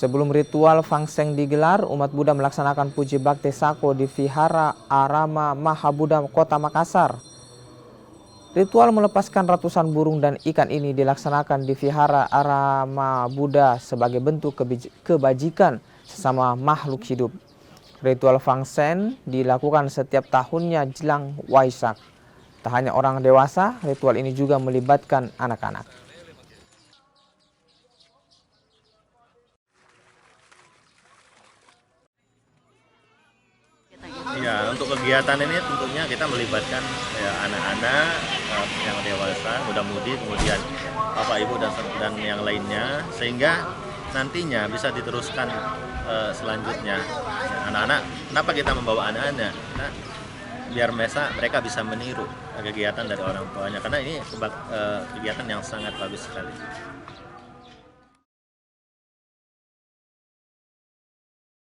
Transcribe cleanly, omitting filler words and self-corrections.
Sebelum ritual Fangseng digelar, umat Buddha melaksanakan puji bakti sako di Vihara Arama Mahabuddha Kota Makassar. Ritual melepaskan ratusan burung dan ikan ini dilaksanakan di Vihara Arama Buddha sebagai bentuk kebajikan sesama makhluk hidup. Ritual Fangseng dilakukan setiap tahunnya jelang Waisak. Tak hanya orang dewasa, ritual ini juga melibatkan anak-anak. Ya, untuk kegiatan ini tentunya kita melibatkan ya, anak-anak yang dewasa, muda-mudi, kemudian bapak ibu dan yang lainnya, sehingga nantinya bisa diteruskan selanjutnya. Anak-anak, kenapa kita membawa anak-anak? Biar mereka bisa meniru kegiatan dari orang tuanya, karena ini kegiatan yang sangat bagus sekali.